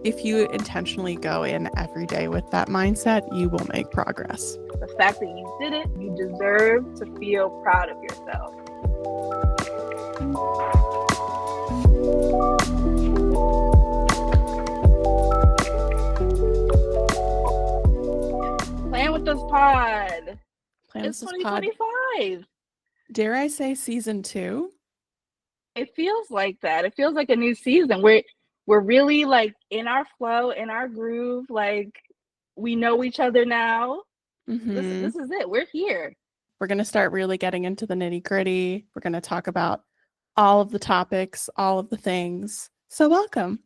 if you intentionally go in every day with that mindset, you will make progress. The fact that you did it, you deserve to feel proud of yourself. Plan with us pod. It's 2025. Dare I say season 2? It feels like that. It feels like a new season. We're really like in our flow, in our groove. Like we know each other now. Mm-hmm. This is it. We're here. We're going to start really getting into the nitty-gritty. We're going to talk about all of the topics, all of the things. So welcome.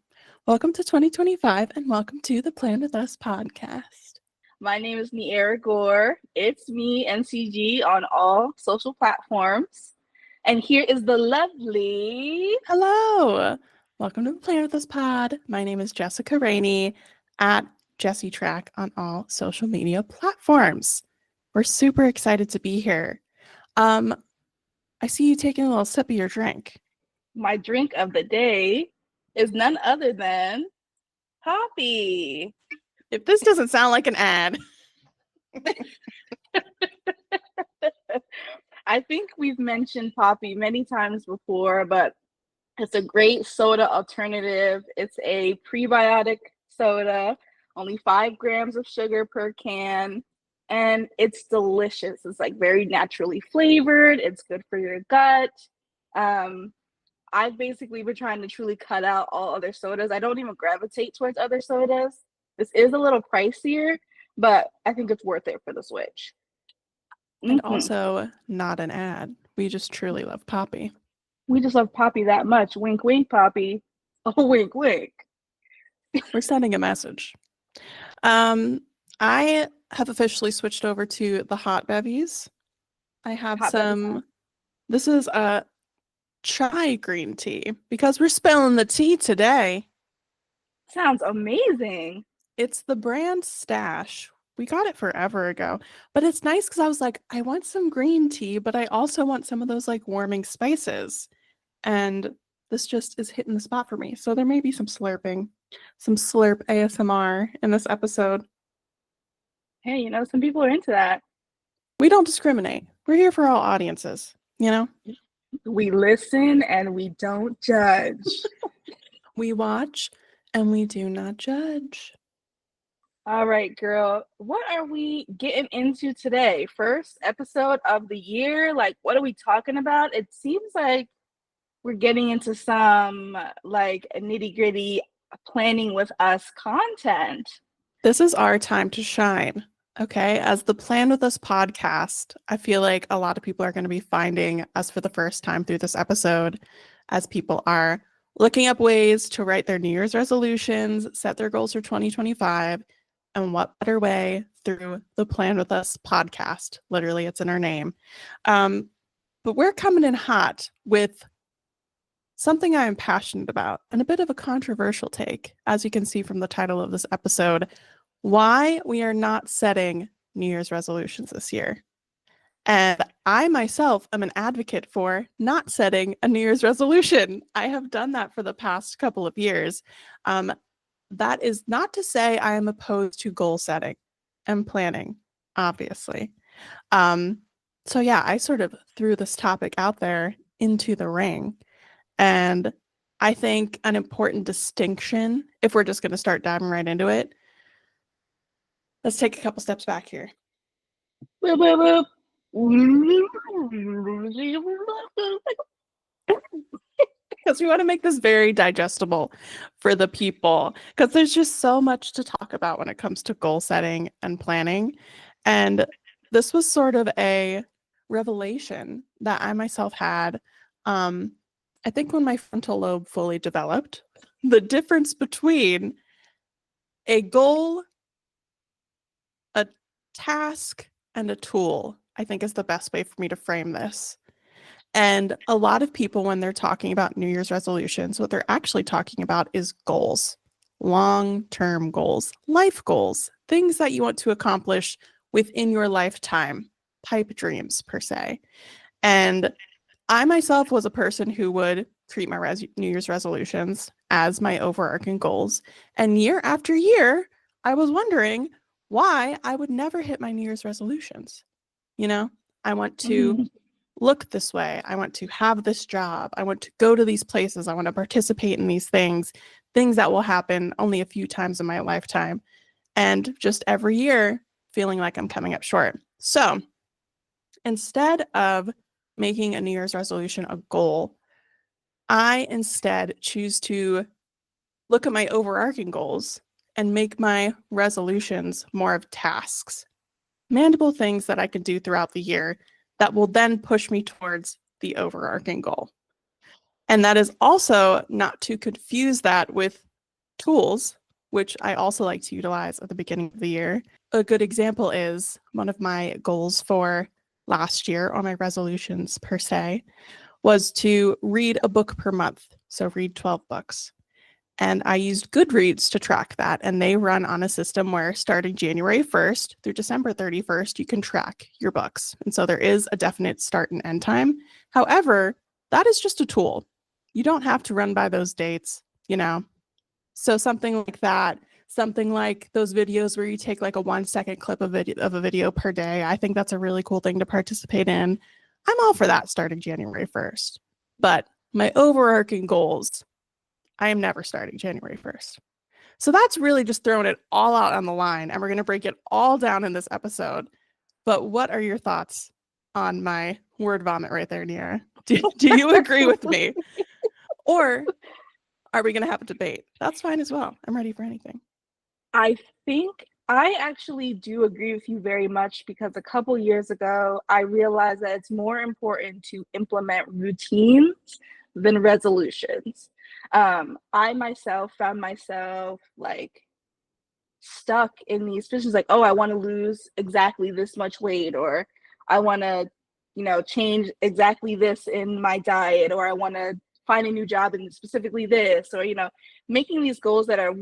Welcome to 2025 and welcome to the Plan With Us podcast. My name is Niara Gore. It's me, NCG, on all social platforms. And here is the lovely... Hello. Welcome to the Plan With Us pod. My name is Jessica Raney at Jessie Track on all social media platforms. We're super excited to be here. I see you taking a little sip of your drink. My drink of the day is none other than Poppy. If this doesn't sound like an ad. I think we've mentioned Poppy many times before, but it's a great soda alternative. It's a prebiotic soda, only 5 grams of sugar per can, and it's delicious. It's like very naturally flavored. It's good for your gut. I've basically been trying to truly cut out all other sodas. I don't even gravitate towards other sodas. This is a little pricier, but I think it's worth it for the switch. And also not an ad. We just truly love Poppy. We just love Poppy that much. Wink, wink, Poppy. Oh, wink, wink. We're sending a message. I have officially switched over to the hot bevies. I have this is a chai green tea because we're spilling the tea today. Sounds amazing. It's the brand Stash. We got it forever ago, but it's nice because I was like, I want some green tea, but I also want some of those like warming spices. And this just is hitting the spot for me. So there may be some slurping, some slurp ASMR in this episode. Hey, you know, some people are into that. We don't discriminate. We're here for all audiences, you know? We listen and we don't judge. We watch and we do not judge. All right, girl. What are we getting into today? First episode of the year? Like, what are we talking about? It seems like we're getting into some like nitty-gritty planning with us content. This is our time to shine. Okay, as the Plan With Us podcast, I feel like a lot of people are going to be finding us for the first time through this episode as people are looking up ways to write their New Year's resolutions, set their goals for 2025, and what better way through the Plan With Us podcast. Literally, it's in our name. But we're coming in hot with something I am passionate about and a bit of a controversial take, as you can see from the title of this episode. Why we are not setting New Year's resolutions this year. And I myself am an advocate for not setting a New Year's resolution. I have done that for the past couple of years. That is not to say I am opposed to goal setting and planning, obviously. So yeah, I sort of threw this topic out there into the ring. And I think an important distinction, if we're just going to start diving right into it, let's take a couple steps back here. Boop, boop, boop. Because we want to make this very digestible for the people, because there's just so much to talk about when it comes to goal setting and planning. And this was sort of a revelation that I myself had, I think when my frontal lobe fully developed, the difference between a goal, a task, and a tool, I think is the best way for me to frame this. And a lot of people, when they're talking about New Year's resolutions, what they're actually talking about is goals, long-term goals, life goals, things that you want to accomplish within your lifetime, pipe dreams per se. And I myself was a person who would treat my New Year's resolutions as my overarching goals. And year after year, I was wondering why I would never hit my New Year's resolutions. You know, I want to look this way. I want to have this job. I want to go to these places. I want to participate in these things that will happen only a few times in my lifetime. And just every year feeling like I'm coming up short. So instead of making a New Year's resolution a goal, I instead choose to look at my overarching goals and make my resolutions more of tasks, manageable things that I can do throughout the year that will then push me towards the overarching goal. And that is also not to confuse that with tools, which I also like to utilize at the beginning of the year. A good example is one of my goals for last year, or my resolutions per se, was to read a book per month. So read 12 books. And I used Goodreads to track that. And they run on a system where starting January 1st through December 31st, you can track your books. And so there is a definite start and end time. However, that is just a tool. You don't have to run by those dates, you know. So something like that, something like those videos where you take like a 1-second clip of a video per day. I think that's a really cool thing to participate in. I'm all for that starting January 1st. But my overarching goals, I am never starting January 1st. So that's really just throwing it all out on the line, and we're going to break it all down in this episode. But what are your thoughts on my word vomit right there, Niara? Do you agree with me? Or are we going to have a debate? That's fine as well. I'm ready for anything. I think I actually do agree with you very much, because a couple years ago, I realized that it's more important to implement routines than resolutions. I myself found myself like stuck in these positions, like, oh, I want to lose exactly this much weight, or I want to, change exactly this in my diet, or I want to find a new job in specifically this, or making these goals that are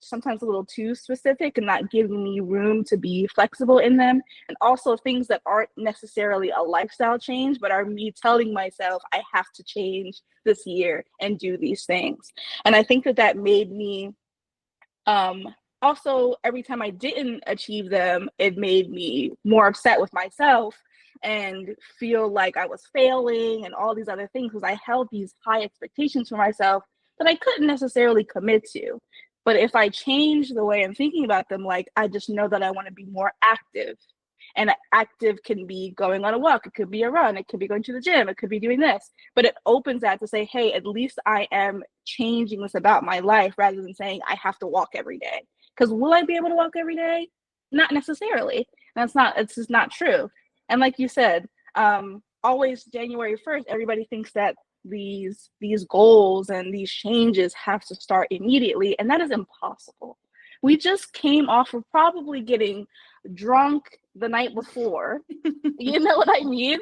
sometimes a little too specific and not giving me room to be flexible in them, and also things that aren't necessarily a lifestyle change but are me telling myself I have to change this year and do these things. And I think that made me also, every time I didn't achieve them, it made me more upset with myself and feel like I was failing and all these other things, because I held these high expectations for myself that I couldn't necessarily commit to. But if I change the way I'm thinking about them, like, I just know that I want to be more active. And active can be going on a walk, it could be a run, it could be going to the gym, it could be doing this. But it opens that to say, hey, at least I am changing this about my life, rather than saying I have to walk every day. Because will I be able to walk every day? Not necessarily. It's just not true. And like you said, always January 1st, everybody thinks that these goals and these changes have to start immediately, and that is impossible. We just came off of probably getting drunk the night before. You know what I mean?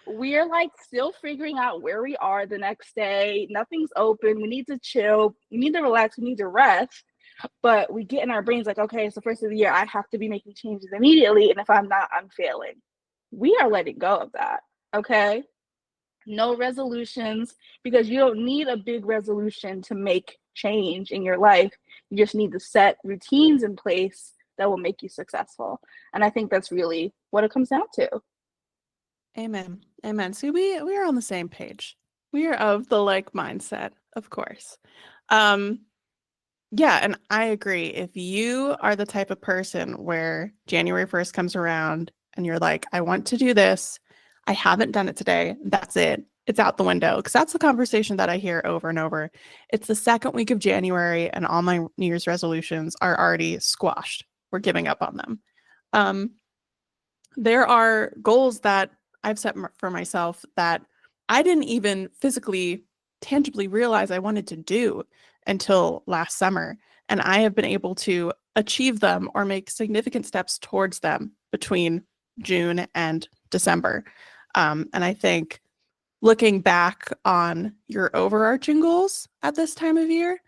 We're like still figuring out where we are the next day. Nothing's open. We need to chill. We need to relax. We need to rest. But we get in our brains like, okay, it's the first of the year. I have to be making changes immediately. And if I'm not, I'm failing. We are letting go of that. Okay? No resolutions, because you don't need a big resolution to make change in your life. You just need to set routines in place that will make you successful. And I think that's really what it comes down to. Amen. Amen. See, we are on the same page. We are of the like mindset, of course. Yeah, and I agree. If you are the type of person where January 1st comes around and you're like, I want to do this, I haven't done it today, that's it. It's out the window. Because that's the conversation that I hear over and over. It's the second week of January and all my New Year's resolutions are already squashed. We're giving up on them. There are goals that I've set for myself that I didn't even physically, tangibly realize I wanted to do until last summer. And I have been able to achieve them or make significant steps towards them between June and December. And I think looking back on your overarching goals at this time of year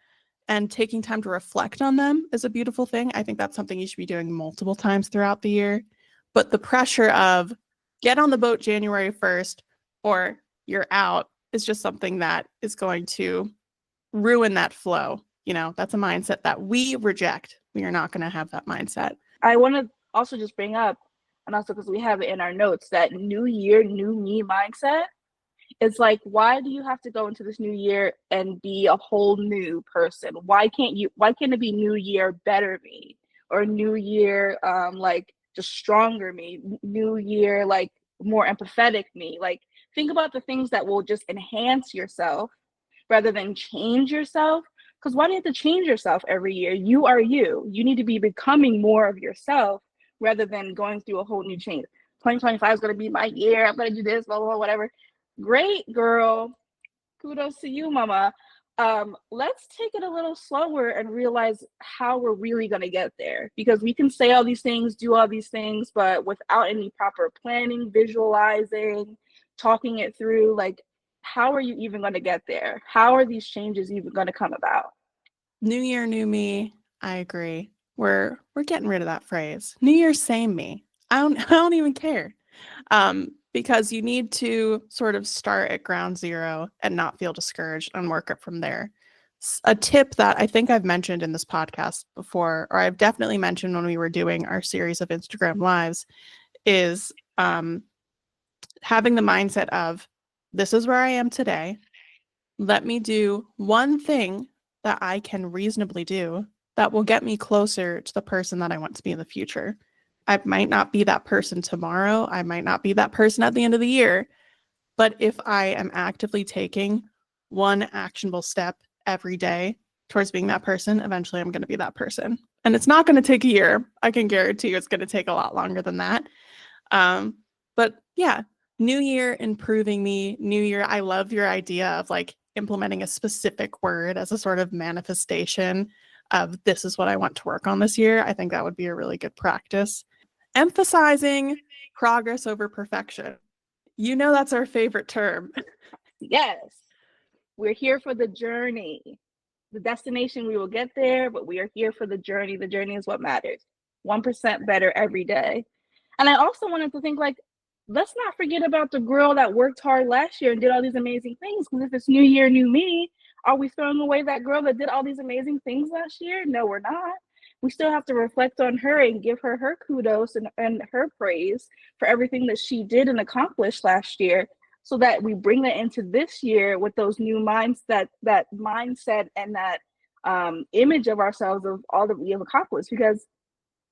and taking time to reflect on them is a beautiful thing. I think that's something you should be doing multiple times throughout the year. But the pressure of get on the boat January 1st or you're out is just something that is going to ruin that flow. That's a mindset that we reject. We are not going to have that mindset. I want to also just bring up, and also because we have it in our notes, that new year, new me mindset. It's like, why do you have to go into this new year and be a whole new person? Why can't it be new year, better me? Or new year, like just stronger me, new year, like more empathetic me? Like, think about the things that will just enhance yourself rather than change yourself. Because why do you have to change yourself every year? You are you. You need to be becoming more of yourself rather than going through a whole new change. 2025 is going to be my year. I'm going to do this, blah, blah, blah, whatever. Great, girl. Kudos to you, mama. Let's take it a little slower and realize how we're really going to get there, because we can say all these things, do all these things, but without any proper planning, visualizing, talking it through, like, how are you even going to get there? How are these changes even going to come about? New year, new me. I agree. We're getting rid of that phrase. New year, same me. I don't even care. Because you need to sort of start at ground zero and not feel discouraged and work up from there. A tip that I think I've mentioned in this podcast before, or I've definitely mentioned when we were doing our series of Instagram lives, is having the mindset of, this is where I am today. Let me do one thing that I can reasonably do that will get me closer to the person that I want to be in the future. I might not be that person tomorrow. I might not be that person at the end of the year. But if I am actively taking one actionable step every day towards being that person, eventually I'm going to be that person. And it's not going to take a year. I can guarantee you it's going to take a lot longer than that. But yeah, new year, improving me. New year, I love your idea of like implementing a specific word as a sort of manifestation of, this is what I want to work on this year. I think that would be a really good practice. Emphasizing progress over perfection. That's our favorite term. Yes, we're here for the journey. The destination, we will get there, but we are here for the journey. The journey is what matters. 1% better every day. And I also wanted to think, like, let's not forget about the girl that worked hard last year and did all these amazing things. Because if it's new year, new me, are we throwing away that girl that did all these amazing things last year? No, we're not. We still have to reflect on her and give her kudos and her praise for everything that she did and accomplished last year, so that we bring that into this year with those new mindset and that image of ourselves of all that we have accomplished. Because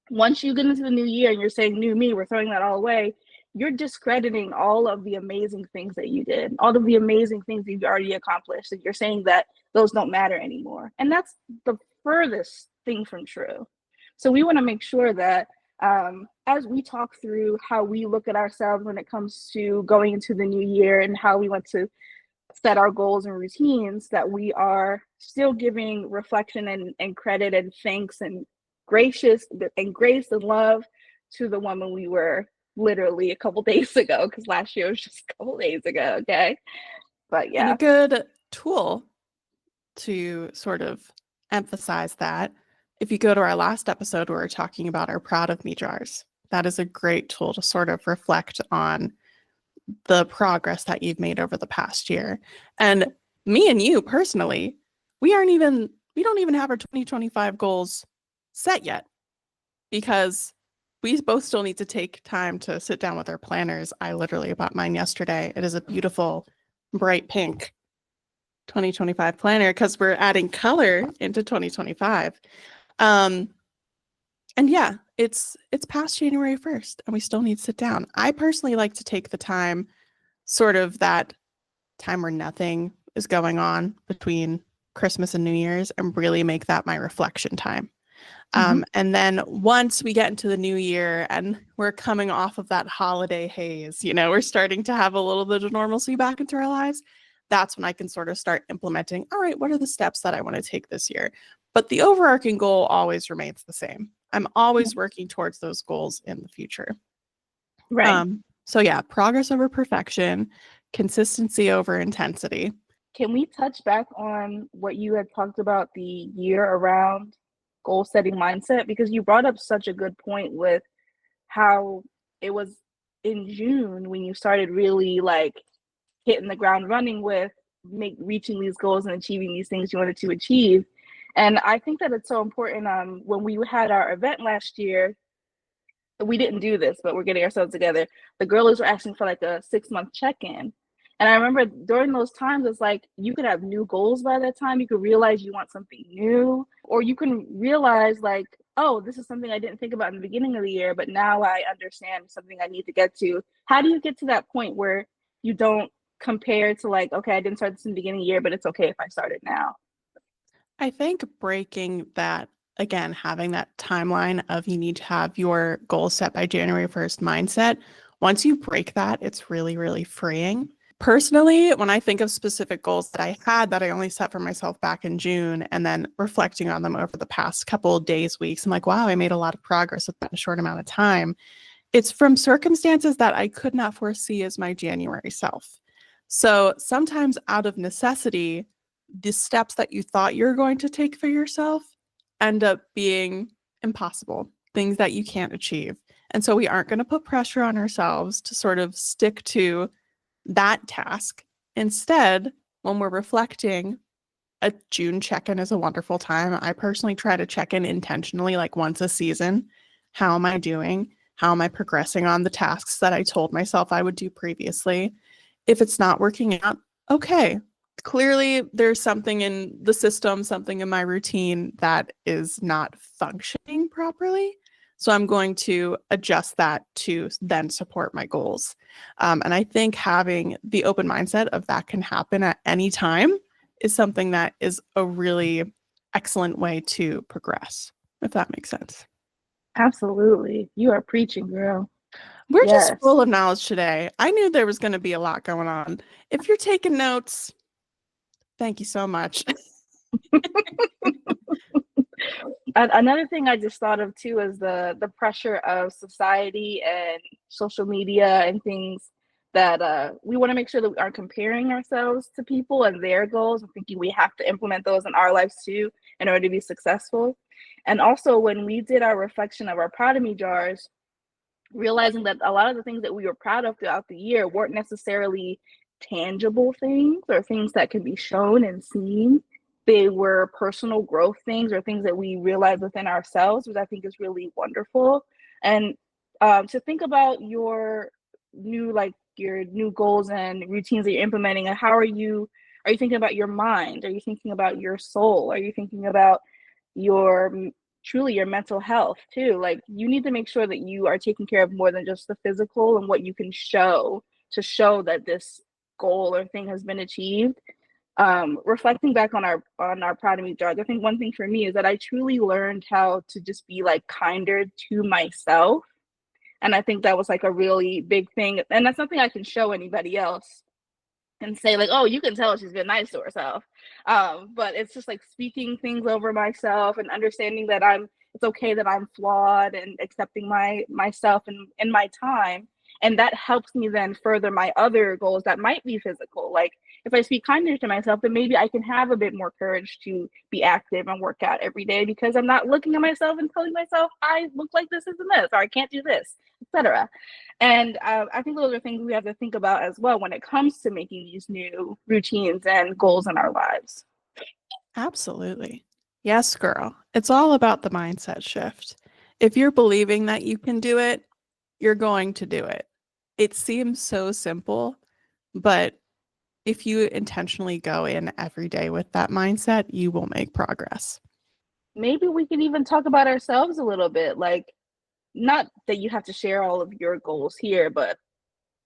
once you get into the new year and you're saying new me, we're throwing that all away, you're discrediting all of the amazing things that you did, all of the amazing things you've already accomplished, and you're saying that those don't matter anymore. And that's the furthest thing from true. So we want to make sure that as we talk through how we look at ourselves when it comes to going into the new year and how we want to set our goals and routines, that we are still giving reflection and credit and thanks and grace and love to the woman we were literally a couple days ago, because last year was just a couple days ago. Okay. But yeah. And a good tool to sort of emphasize that, if you go to our last episode where we're talking about our proud of me jars, that is a great tool to sort of reflect on the progress that you've made over the past year. And me and you personally, we don't even have our 2025 goals set yet, because we both still need to take time to sit down with our planners. I literally bought mine yesterday. It is a beautiful bright pink 2025 planner because we're adding color into 2025. And yeah, it's past January 1st and we still need to sit down. I personally like to take the time, sort of that time where nothing is going on between Christmas and New Year's, and really make that my reflection time. And then once we get into the new year and we're coming off of that holiday haze, we're starting to have a little bit of normalcy back into our lives. That's when I can sort of start implementing, all right, what are the steps that I want to take this year? But the overarching goal always remains the same. I'm always working towards those goals in the future. Right. So yeah, progress over perfection, consistency over intensity. Can we touch back on what you had talked about, the year around goal setting mindset? Because you brought up such a good point with how it was in June when you started really like hitting the ground running with reaching these goals and achieving these things you wanted to achieve. And I think that it's so important. When we had our event last year, we didn't do this, but we're getting ourselves together. The girls were asking for like a 6-month check-in. And I remember during those times, it's like you could have new goals by that time. You could realize you want something new, or you can realize like, oh, this is something I didn't think about in the beginning of the year, but now I understand something I need to get to. How do you get to that point where you don't compare to like, okay, I didn't start this in the beginning of the year, but it's okay if I start it now? I think breaking that, again, having that timeline of you need to have your goal set by January 1st mindset, once you break that, it's really, really freeing. Personally, when I think of specific goals that I had that I only set for myself back in June and then reflecting on them over the past couple of days, weeks, I'm like, wow, I made a lot of progress with that in a short amount of time. It's from circumstances that I could not foresee as my January self. So sometimes out of necessity, the steps that you thought you're going to take for yourself end up being impossible, things that you can't achieve. And so we aren't going to put pressure on ourselves to sort of stick to that task. Instead, when we're reflecting, a June check-in is a wonderful time. I personally try to check in intentionally, like once a season. How am I doing? How am I progressing on the tasks that I told myself I would do previously? If it's not working out, okay. Clearly, there's something in the system, something in my routine that is not functioning properly. So I'm going to adjust that to then support my goals. And I think having the open mindset of that can happen at any time is something that is a really excellent way to progress, if that makes sense. Absolutely. You are preaching, girl. We're just Yes. full of knowledge today. I knew there was going to be a lot going on. If you're taking notes, thank you so much. Another thing I just thought of too is the pressure of society and social media and things that we want to make sure that we aren't comparing ourselves to people and their goals and thinking we have to implement those in our lives too in order to be successful. And also when we did our reflection of our proud of me jars, realizing that a lot of the things that we were proud of throughout the year weren't necessarily tangible things or things that can be shown and seen. They were personal growth things or things that we realized within ourselves, which I think is really wonderful. And to think about your new goals and routines that you're implementing, and how are you thinking about your mind? Are you thinking about your soul? Are you thinking about your truly your mental health too? Like you need to make sure that you are taking care of more than just the physical and what you can show to show that this goal or thing has been achieved. Reflecting back on our proud of me jars, I think one thing for me is that I truly learned how to just be like kinder to myself. And I think that was like a really big thing. And that's something I can show anybody else and say like, oh, you can tell she's been nice to herself. But it's just like speaking things over myself and understanding that it's okay that I'm flawed and accepting myself and in my time. And that helps me then further my other goals that might be physical. Like if I speak kinder to myself, then maybe I can have a bit more courage to be active and work out every day because I'm not looking at myself and telling myself I look like this and this, or I can't do this, etc. And I think those are things we have to think about as well when it comes to making these new routines and goals in our lives. Absolutely. Yes, girl. It's all about the mindset shift. If you're believing that you can do it, you're going to do it. It seems so simple, but if you intentionally go in every day with that mindset, you will make progress. Maybe we can even talk about ourselves a little bit. Like, not that you have to share all of your goals here, but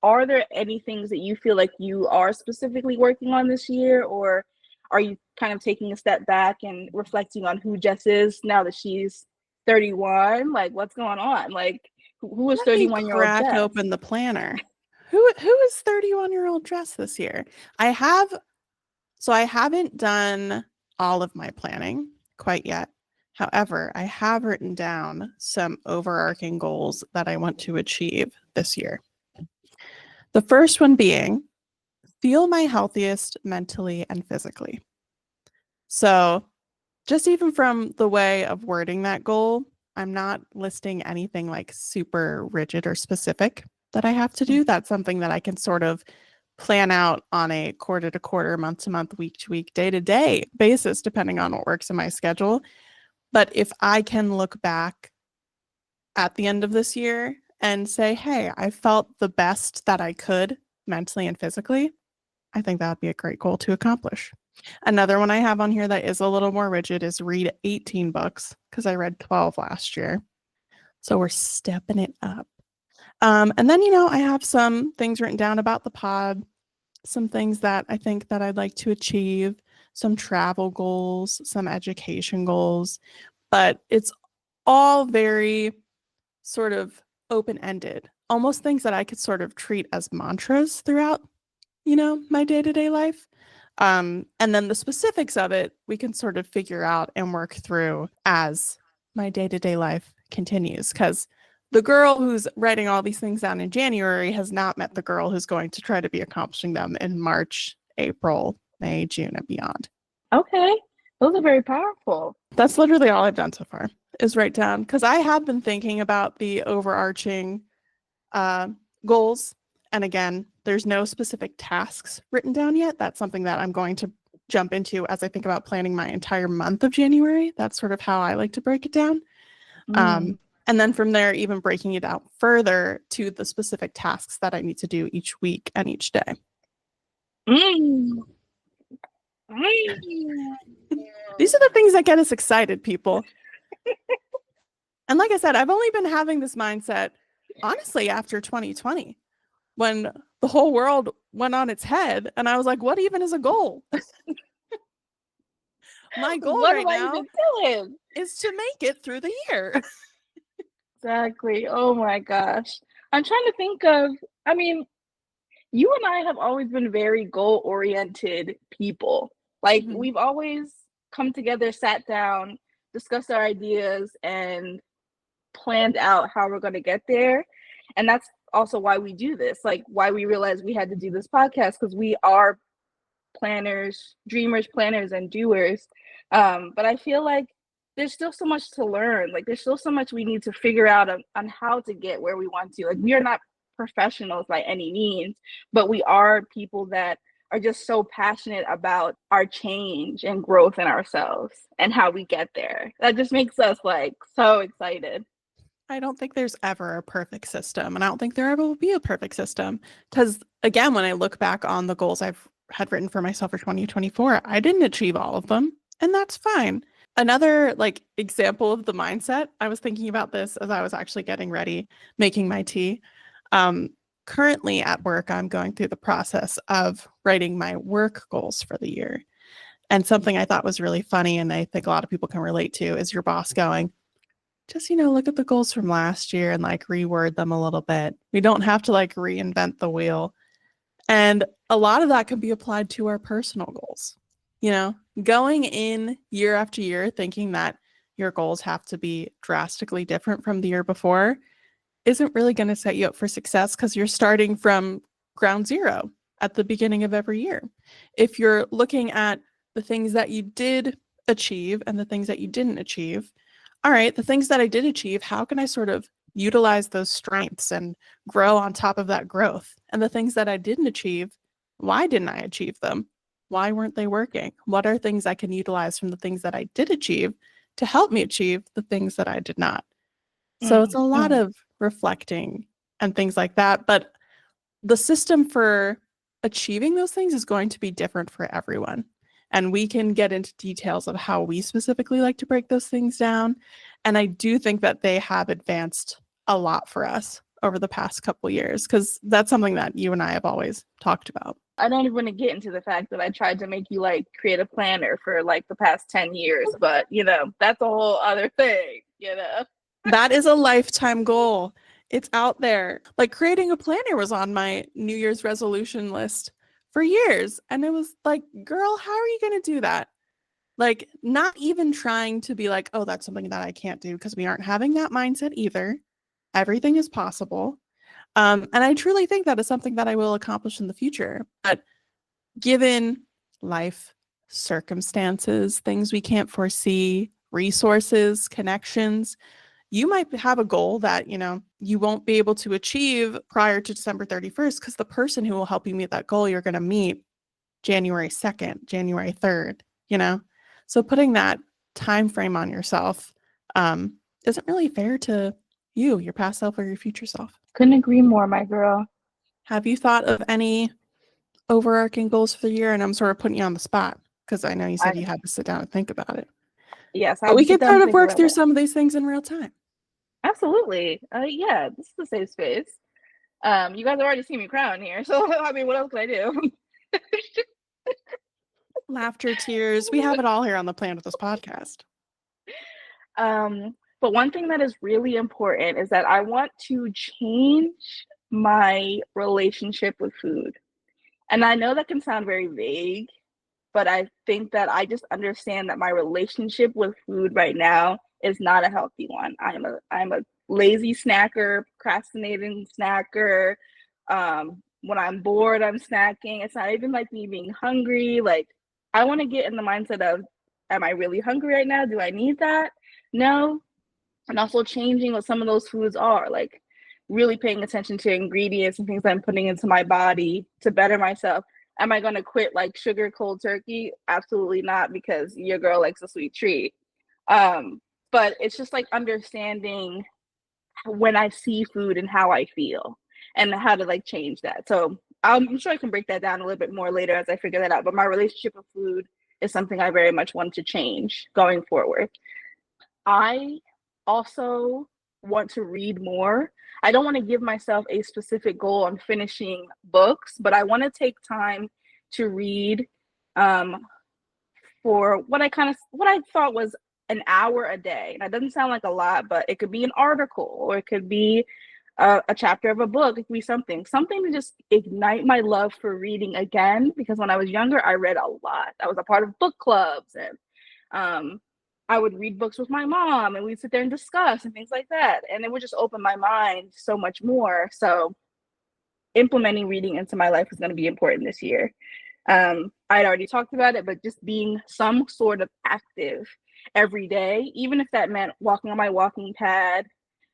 are there any things that you feel like you are specifically working on this year, or are you kind of taking a step back and reflecting on who Jess is now that she's 31? Like, what's going on? Like, who is Let me 31-year-old crack Jess? open the planner. Who is 31-year-old Jess this year? I haven't done all of my planning quite yet. However, I have written down some overarching goals that I want to achieve this year. The first one being feel my healthiest mentally and physically. So, just even from the way of wording that goal, I'm not listing anything like super rigid or specific that I have to do. That's something that I can sort of plan out on a quarter to quarter, month to month, week to week, day to day basis, depending on what works in my schedule. But if I can look back at the end of this year and say, hey, I felt the best that I could mentally and physically, I think that would be a great goal to accomplish. Another one I have on here that is a little more rigid is read 18 books, because I read 12 last year. So we're stepping it up. And then, I have some things written down about the pod, some things that I think that I'd like to achieve, some travel goals, some education goals, but it's all very sort of open-ended, almost things that I could sort of treat as mantras throughout, my day-to-day life. And then the specifics of it, we can sort of figure out and work through as my day-to-day life continues. Because the girl who's writing all these things down in January has not met the girl who's going to try to be accomplishing them in March, April, May, June, and beyond. Okay. Those are very powerful. That's literally all I've done so far is write down, because I have been thinking about the overarching goals. And again, there's no specific tasks written down yet. That's something that I'm going to jump into as I think about planning my entire month of January. That's sort of how I like to break it down. And then from there, even breaking it out further to the specific tasks that I need to do each week and each day. These are the things that get us excited, people. And like I said, I've only been having this mindset, honestly, after 2020, when the whole world went on its head. And I was like, what even is a goal? My goal right now is to make it through the year. Exactly. Oh my gosh. I'm trying to think of, you and I have always been very goal-oriented people. Like, we've always come together, sat down, discussed our ideas, and planned out how we're going to get there. And that's also why we do this, like why we realized we had to do this podcast, because we are planners, dreamers, planners, and doers. But I feel like there's still so much to learn. Like, there's still so much we need to figure out on how to get where we want to. Like, we are not professionals by any means, but we are people that are just so passionate about our change and growth in ourselves and how we get there. That just makes us like so excited. I don't think there's ever a perfect system, and I don't think there ever will be a perfect system. Because again, when I look back on the goals I've had written for myself for 2024, I didn't achieve all of them, and that's fine. Another example of the mindset, I was thinking about this as I was actually getting ready, making my tea. Currently at work, I'm going through the process of writing my work goals for the year. And something I thought was really funny, and I think a lot of people can relate to, is your boss going, just, look at the goals from last year and reword them a little bit. We don't have to reinvent the wheel. And a lot of that can be applied to our personal goals. Going in year after year thinking that your goals have to be drastically different from the year before isn't really going to set you up for success, because you're starting from ground zero at the beginning of every year. If you're looking at the things that you did achieve and the things that you didn't achieve, all right, the things that I did achieve, how can I sort of utilize those strengths and grow on top of that growth? And the things that I didn't achieve, why didn't I achieve them? Why weren't they working? What are things I can utilize from the things that I did achieve to help me achieve the things that I did not? So it's a lot of reflecting and things like that. But the system for achieving those things is going to be different for everyone. And we can get into details of how we specifically like to break those things down. And I do think that they have advanced a lot for us over the past couple of years, because that's something that you and I have always talked about. I don't even want to get into the fact that I tried to make you create a planner for the past 10 years, but that's a whole other thing, That is a lifetime goal. It's out there. Creating a planner was on my New Year's resolution list for years. And it was like, girl, how are you going to do that? Not even trying to be oh, that's something that I can't do, because we aren't having that mindset either. Everything is possible. And I truly think that is something that I will accomplish in the future. But given life circumstances, things we can't foresee, resources, connections, you might have a goal that, you won't be able to achieve prior to December 31st because the person who will help you meet that goal, you're going to meet January 2nd, January 3rd, So putting that time frame on yourself isn't really fair to you, your past self or your future self. Couldn't agree more, my girl. Have you thought of any overarching goals for the year? And I'm sort of putting you on the spot because I know you said you had to sit down and think about it. Yes, But we could sort of work through some of these things in real time. Absolutely. Yeah, this is a safe space. You guys have already seen me crying here, so I mean, what else can I do? Laughter, tears, we have it all here on the Plan with Us podcast. But one thing that is really important is that I want to change my relationship with food. And I know that can sound very vague, but I think that I just understand that my relationship with food right now is not a healthy one. I'm a lazy snacker, procrastinating snacker. When I'm bored, I'm snacking. It's not even like me being hungry. Like, I want to get in the mindset of, am I really hungry right now? Do I need that? No. And also changing what some of those foods are, like really paying attention to ingredients and things I'm putting into my body to better myself. Am I going to quit like sugar cold turkey? Absolutely not, because your girl likes a sweet treat. But it's just like understanding when I see food and how I feel and how to like change that. So I'm sure I can break that down a little bit more later as I figure that out. But my relationship with food is something I very much want to change going forward. I also want to read more. I don't want to give myself a specific goal on finishing books, but I want to take time to read for what I thought was an hour a day. That doesn't sound like a lot, but it could be an article, or it could be a chapter of a book. It could be something to just ignite my love for reading again. Because when I was younger, I read a lot. I was a part of book clubs, and I would read books with my mom, and we'd sit there and discuss and things like that. And it would just open my mind so much more. So implementing reading into my life is going to be important this year. I'd already talked about it, but just being some sort of active every day, even if that meant walking on my walking pad,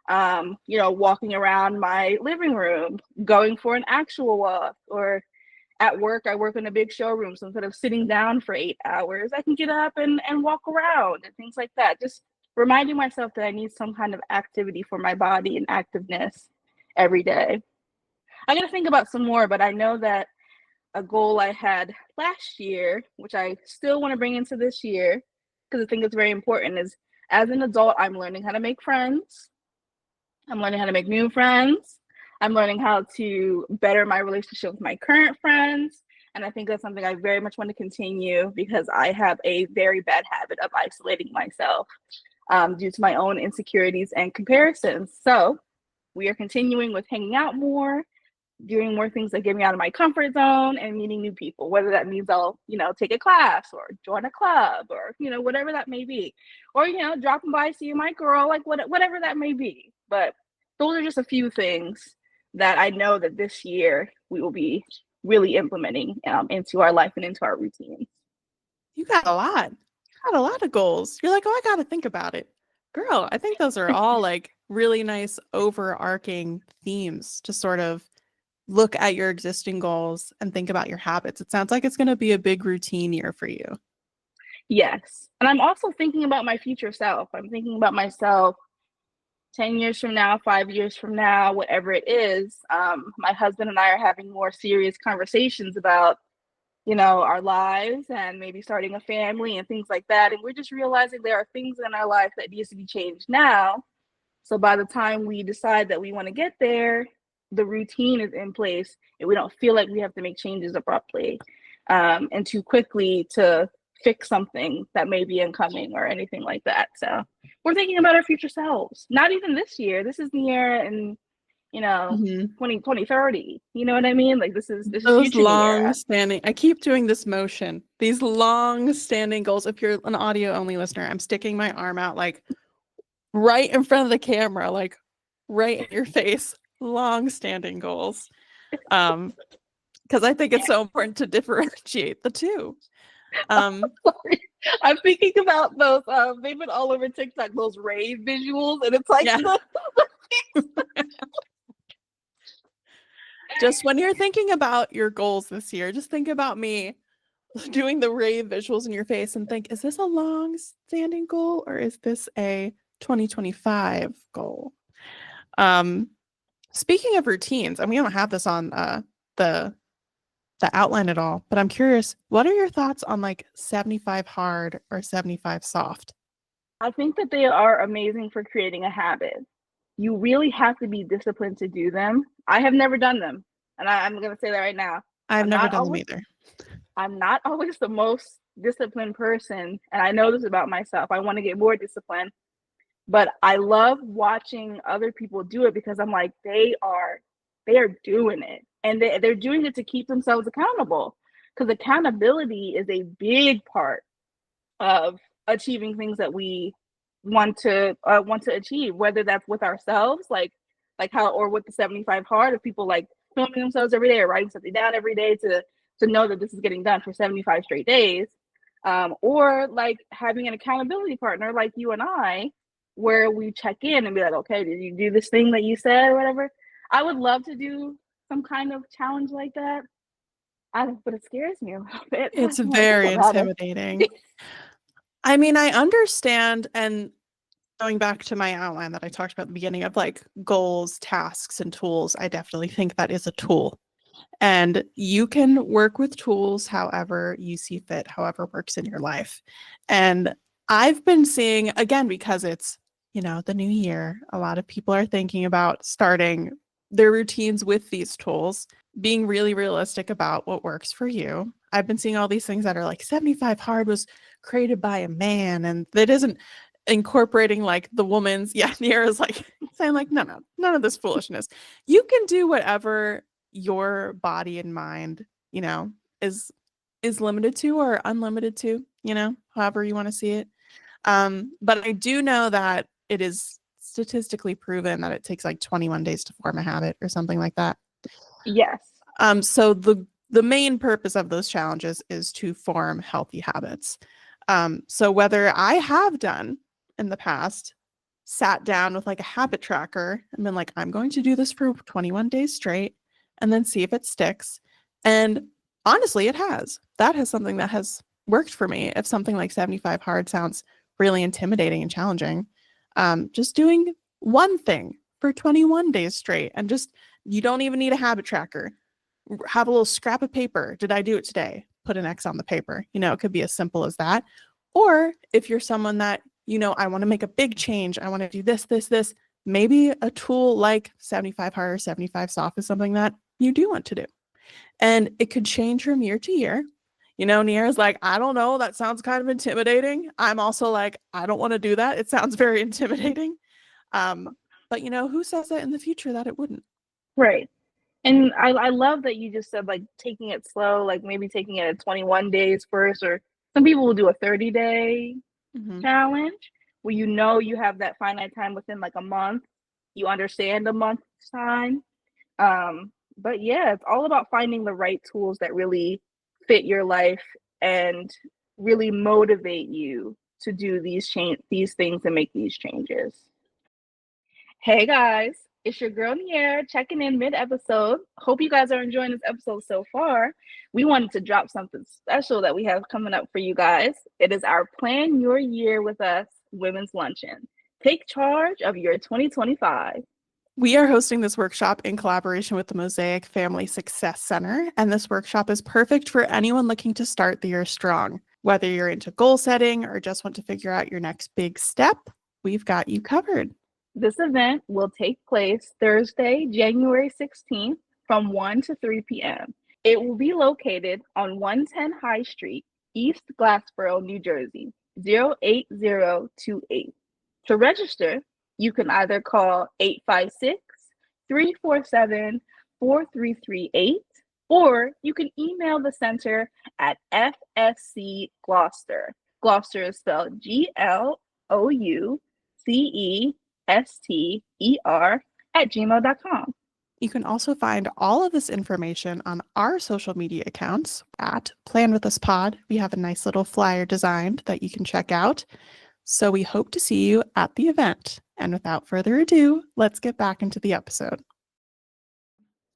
walking around my living room, going for an actual walk, or at work, I work in a big showroom. So instead of sitting down for 8 hours, I can get up and walk around and things like that. Just reminding myself that I need some kind of activity for my body and activeness every day. I got to think about some more, but I know that a goal I had last year, which I still want to bring into this year, because I think it's very important, is as an adult, I'm learning how to make friends. I'm learning how to make new friends. I'm learning how to better my relationship with my current friends. And I think that's something I very much want to continue, because I have a very bad habit of isolating myself due to my own insecurities and comparisons. So we are continuing with hanging out more, doing more things that get me out of my comfort zone, and meeting new people, whether that means I'll, take a class or join a club, or, whatever that may be, or, dropping by, seeing my girl, like whatever that may be. But those are just a few things that I know that this year we will be really implementing into our life and into our routines. You got a lot. You got a lot of goals. You're like, oh, I got to think about it. Girl, I think those are all like really nice overarching themes to sort of look at your existing goals and think about your habits. It sounds like it's going to be a big routine year for you. Yes. And I'm also thinking about my future self. I'm thinking about myself 10 years from now, 5 years from now, whatever it is. My husband and I are having more serious conversations about, our lives and maybe starting a family and things like that. And we're just realizing there are things in our life that needs to be changed now. So by the time we decide that we want to get there, the routine is in place, and we don't feel like we have to make changes abruptly and too quickly to fix something that may be incoming or anything like that. So we're thinking about our future selves. Not even this year. This is Niara in 2030. You know what I mean? Like this is those future Niara. standing. I keep doing this motion. These long standing goals. If you're an audio only listener, I'm sticking my arm out like right in front of the camera, like right in your face. Long standing goals. Because I think it's so important to differentiate the two. Sorry. I'm thinking about those. They've been all over TikTok. Those rave visuals, and it's like Yeah. Just when you're thinking about your goals this year, just think about me doing the rave visuals in your face and think, is this a long-standing goal or is this a 2025 goal? Speaking of routines, and we don't have this on the outline at all, but I'm curious, what are your thoughts on like 75 hard or 75 soft? I think that they are amazing for creating a habit. You really have to be disciplined to do them. I have never done them, and I'm going to say that right now. I've I'm never not done them always either. I'm not always the most disciplined person, and I know this about myself. I want to get more disciplined, but I love watching other people do it because I'm like, they are doing it, and they're doing it to keep themselves accountable. Because accountability is a big part of achieving things that we want to achieve, whether that's with ourselves, like how, or with the 75 hard, of people like filming themselves every day or writing something down every day to know that this is getting done for 75 straight days, or like having an accountability partner like you and I, where we check in and be like, okay, did you do this thing that you said or whatever. I would love to do some kind of challenge like that. But it scares me a little bit It's when I think very about it. intimidating. I mean, I understand, and going back to my outline that I talked about at the beginning of like goals, tasks, and tools, I definitely think that is a tool. And you can work with tools however you see fit, however works in your life. And I've been seeing, again, because it's, the new year, a lot of people are thinking about starting their routines with these tools, being really realistic about what works for you. I've been seeing all these things that are like 75 hard was created by a man, and that isn't incorporating like the woman's, Niara's like saying like, no, none of this foolishness. You can do whatever your body and mind, is limited to or unlimited to, however you want to see it. But I do know that it is statistically proven that it takes like 21 days to form a habit or something like that. Yes. So the main purpose of those challenges is to form healthy habits. So whether I have done in the past, sat down with like a habit tracker and been like, I'm going to do this for 21 days straight and then see if it sticks. And honestly, it has. That has something that has worked for me. If something like 75 hard sounds really intimidating and challenging, just doing one thing for 21 days straight, and just, you don't even need a habit tracker. Have a little scrap of paper. Did I do it today? Put an X on the paper. It could be as simple as that. Or if you're someone that, I want to make a big change, I want to do this, maybe a tool like 75 hard or 75 soft is something that you do want to do. And it could change from year to year. Niara's like, I don't know, that sounds kind of intimidating. I'm also like, I don't want to do that. It sounds very intimidating. But who says that in the future that it wouldn't? Right. And I love that you just said like taking it slow, like maybe taking it at 21 days first, or some people will do a 30-day challenge where you have that finite time within like a month. You understand a month's time. But yeah, it's all about finding the right tools that really fit your life and really motivate you to do these things and make these changes. Hey guys, it's your girl Niara checking in mid-episode. Hope you guys are enjoying this episode so far. We wanted to drop something special that we have coming up for you guys. It is our Plan Your Year with Us Women's Luncheon. Take charge of your 2025. We are hosting this workshop in collaboration with the Mosaic Family Success Center, and this workshop is perfect for anyone looking to start the year strong. Whether you're into goal setting or just want to figure out your next big step, we've got you covered. This event will take place Thursday, January 16th from 1 to 3 p.m. It will be located on 110 High Street, East Glassboro, New Jersey, 08028. To register, you can either call 856-347-4338, or you can email the center at fscgloucester. Gloucester is spelled GLOUCESTER @gmail.com. You can also find all of this information on our social media accounts at Plan With Us Pod. We have a nice little flyer designed that you can check out. So we hope to see you at the event. And without further ado, let's get back into the episode.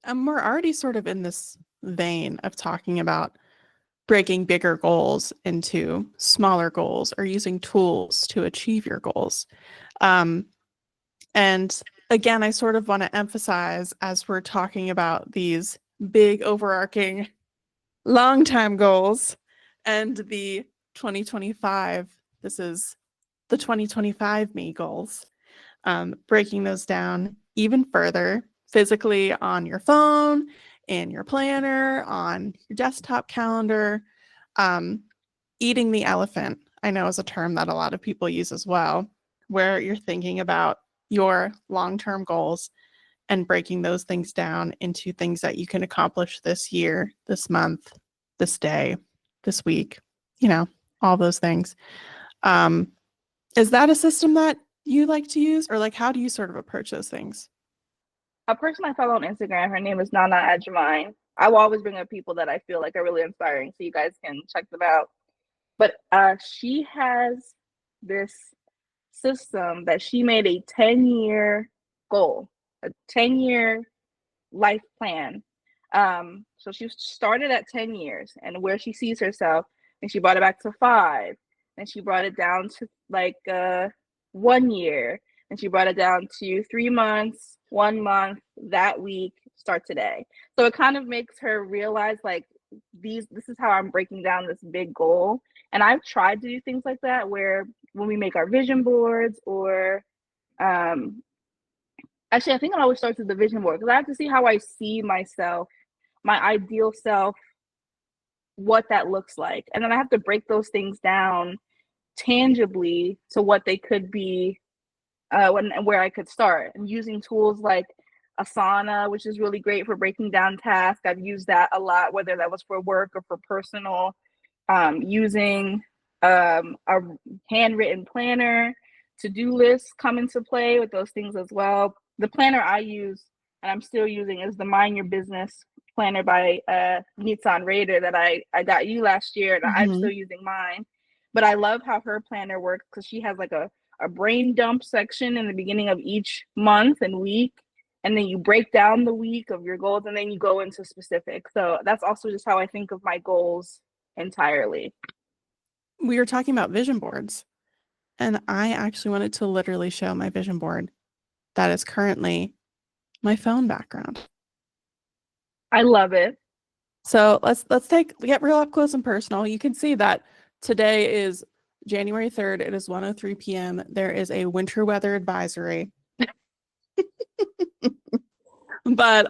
We're already sort of in this vein of talking about breaking bigger goals into smaller goals or using tools to achieve your goals. And again, I sort of want to emphasize as we're talking about these big overarching long time goals and the 2025, this is the 2025 me goals, breaking those down even further physically on your phone, in your planner, on your desktop calendar. Eating the elephant, I know, is a term that a lot of people use as well, where you're thinking about your long-term goals and breaking those things down into things that you can accomplish this year, this month, this day, this week, all those things. Is that a system that you like to use, or like how do you sort of approach those things? A person I follow on Instagram, her name is Nana Ajamine. I will always bring up people that I feel like are really inspiring, so you guys can check them out. But she has this system that she made a 10-year goal, a 10-year life plan. So she started at 10 years and where she sees herself, and she brought it back to 5, and she brought it down to like 1 year, and she brought it down to 3 months, 1 month, that week, start today. So it kind of makes her realize like this is how I'm breaking down this big goal. And I've tried to do things like that where when we make our vision boards or actually I think it always starts with the vision board because I have to see how I see myself, my ideal self, what that looks like. And then I have to break those things down tangibly to what they could be where I could start. And using tools like Asana, which is really great for breaking down tasks. I've used that a lot, whether that was for work or for personal. Using a handwritten planner, to-do lists come into play with those things as well. The planner I use and I'm still using is the Mind Your Business planner by Nitzan Raider that I got you last year, and I'm still using mine. But I love how her planner works because she has like a brain dump section in the beginning of each month and week, and then you break down the week of your goals, and then you go into specifics. So that's also just how I think of my goals entirely. We were talking about vision boards, and I actually wanted to literally show my vision board that is currently my phone background. I love it. So let's get real up close and personal. You can see that today is January 3rd. It is 1:03 p.m. There is a winter weather advisory. But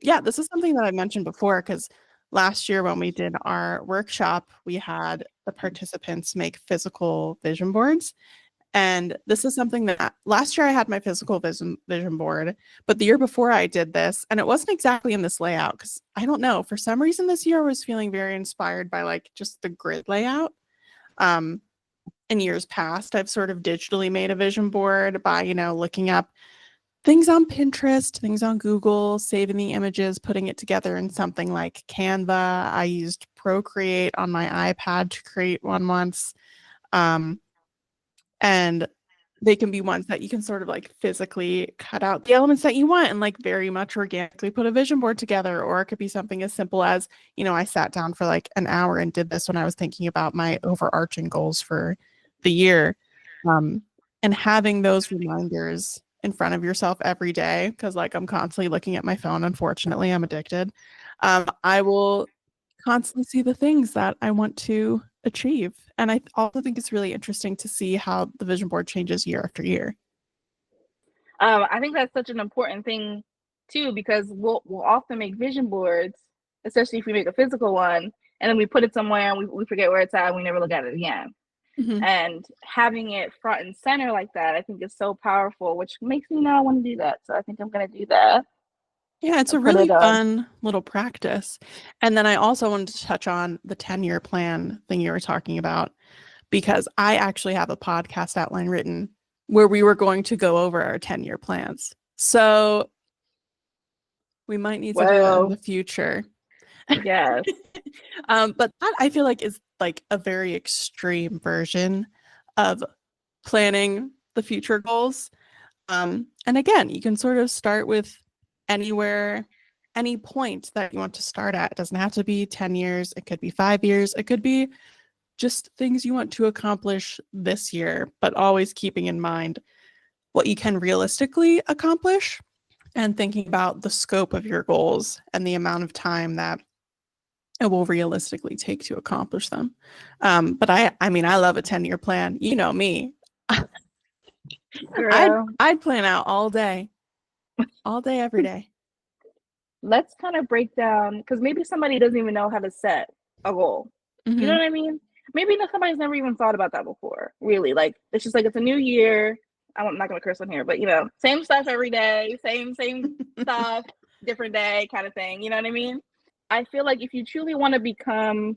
yeah, this is something that I mentioned before because last year when we did our workshop, we had the participants make physical vision boards. And this is something that last year I had my physical vision board, but the year before I did this, and it wasn't exactly in this layout because I don't know, for some reason this year I was feeling very inspired by like just the grid layout. In years past, I've sort of digitally made a vision board by, looking up things on Pinterest, things on Google, saving the images, putting it together in something like Canva. I used Procreate on my iPad to create one once. And they can be ones that you can sort of like physically cut out the elements that you want and like very much organically put a vision board together. Or it could be something as simple as, I sat down for like an hour and did this when I was thinking about my overarching goals for the year. And having those reminders in front of yourself every day, because like I'm constantly looking at my phone. Unfortunately, I'm addicted. I will constantly see the things that I want to achieve. And I also think it's really interesting to see how the vision board changes year after year. I think that's such an important thing too, because we'll often make vision boards, especially if we make a physical one, and then we put it somewhere and we forget where it's at and we never look at it again. And having it front and center like that, I think is so powerful, which makes me now want to do that. So I think I'm going to do that. Yeah, it's a really fun little practice. And then I also wanted to touch on the 10-year plan thing you were talking about, because I actually have a podcast outline written where we were going to go over our 10-year plans. So We might need to do that in Well, the future. yes. But that I feel like is like a very extreme version of planning the future goals. And again, you can sort of start with anywhere, any point that you want to start at. It doesn't have to be 10 years, it could be 5 years, it could be just things you want to accomplish this year, but always keeping in mind what you can realistically accomplish and thinking about the scope of your goals and the amount of time that it will realistically take to accomplish them. But I mean, I love a 10-year plan. You know me. Girl, I'd plan out all day, every day. let's kind of break down because maybe somebody doesn't even know how to set a goal. You know Mm-hmm. what I mean? Maybe somebody's never even thought about that before. Really, like it's just like it's a new year. I'm not gonna curse on here, but same stuff every day, same stuff, different day, kind of thing. You know what I mean? I feel like if you truly want to become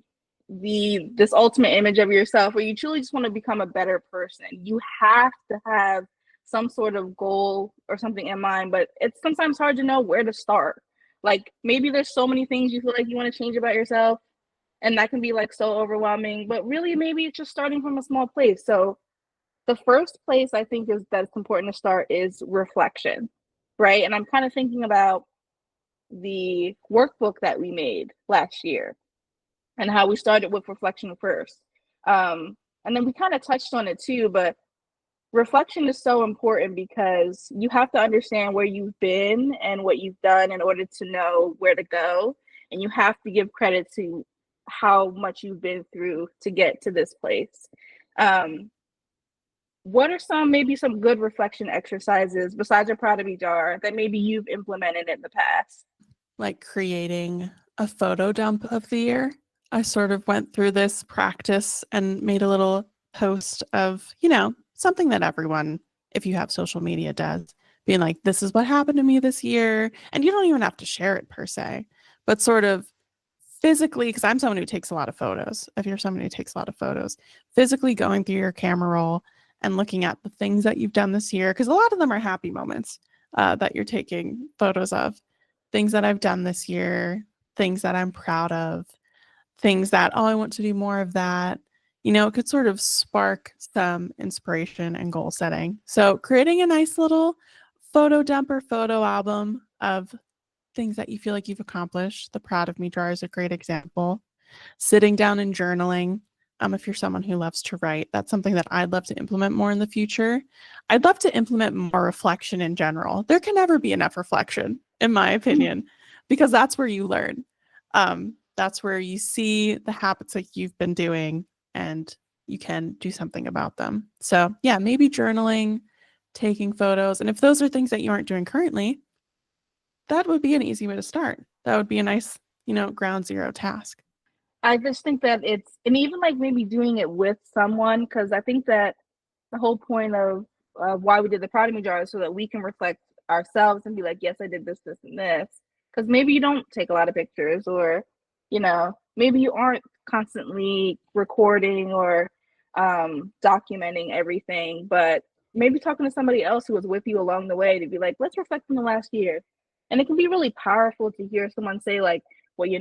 this ultimate image of yourself, or you truly just want to become a better person, you have to have some sort of goal or something in mind. But it's sometimes hard to know where to start. Like maybe there's so many things you feel like you want to change about yourself, and that can be like so overwhelming. But really, maybe it's just starting from a small place. So the first place I think is that it's important to start is reflection, right? And I'm kind of thinking about the workbook that we made last year and how we started with reflection first. And then we kind of touched on it too, but reflection is so important because you have to understand where you've been and what you've done in order to know where to go. And you have to give credit to how much you've been through to get to this place. Um, what are maybe some good reflection exercises besides your Proud of Me jar that maybe you've implemented in the past? Like creating a photo dump of the year. I sort of went through this practice and made a little post of, something that everyone, if you have social media, does, being like, this is what happened to me this year. And you don't even have to share it per se, but sort of physically, because I'm someone who takes a lot of photos. If you're someone who takes a lot of photos, physically going through your camera roll and looking at the things that you've done this year, because a lot of them are happy moments that you're taking photos of, things that I've done this year, things that I'm proud of, things that, oh, I want to do more of that. It could sort of spark some inspiration and goal setting. So creating a nice little photo dump or photo album of things that you feel like you've accomplished. The Proud of Me jar is a great example. Sitting down and journaling. If you're someone who loves to write, that's something that I'd love to implement more in the future. I'd love to implement more reflection in general. There can never be enough reflection, in my opinion, because that's where you learn. That's where you see the habits that you've been doing and you can do something about them. So, yeah, maybe journaling, taking photos. And if those are things that you aren't doing currently, that would be an easy way to start. That would be a nice, ground zero task. I just think that and even like maybe doing it with someone, because I think that the whole point of why we did the Proud of Me jar is so that we can reflect ourselves and be like, yes, I did this, this, and this. Because maybe you don't take a lot of pictures, or, maybe you aren't constantly recording or documenting everything, but maybe talking to somebody else who was with you along the way to be like, let's reflect on the last year. And it can be really powerful to hear someone say, like, well, you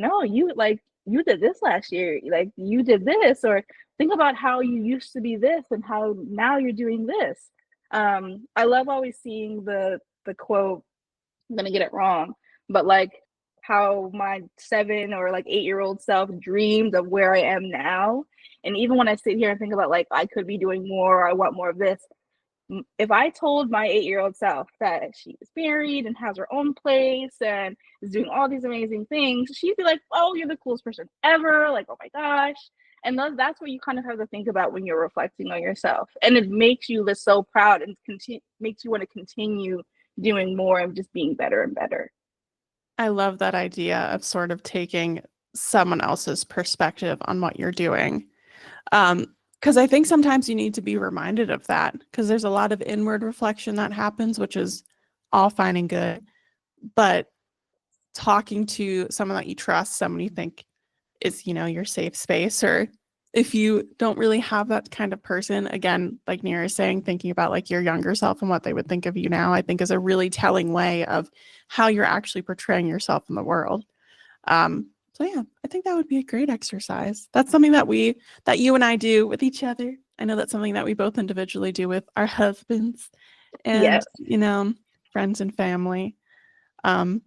did this last year, like you did this, or think about how you used to be this and how now you're doing this. I love always seeing the quote, I'm gonna get it wrong, but like how my 7 or like 8-year-old self dreamed of where I am now. And even when I sit here and think about like I could be doing more, or I want more of this, if I told my 8-year-old self that she is married and has her own place and is doing all these amazing things, she'd be like, oh, you're the coolest person ever. Like, oh my gosh. And that's what you kind of have to think about when you're reflecting on yourself. And it makes you look so proud and makes you want to continue doing more and just being better and better. I love that idea of sort of taking someone else's perspective on what you're doing. Because I think sometimes you need to be reminded of that, because there's a lot of inward reflection that happens, which is all fine and good. But talking to someone that you trust, someone you think is, your safe space, or if you don't really have that kind of person, again, like Niara is saying, thinking about like your younger self and what they would think of you now, I think is a really telling way of how you're actually portraying yourself in the world. So yeah, I think that would be a great exercise. That's something that you and I do with each other. I know that's something that we both individually do with our husbands and, Yes. friends and family. Um,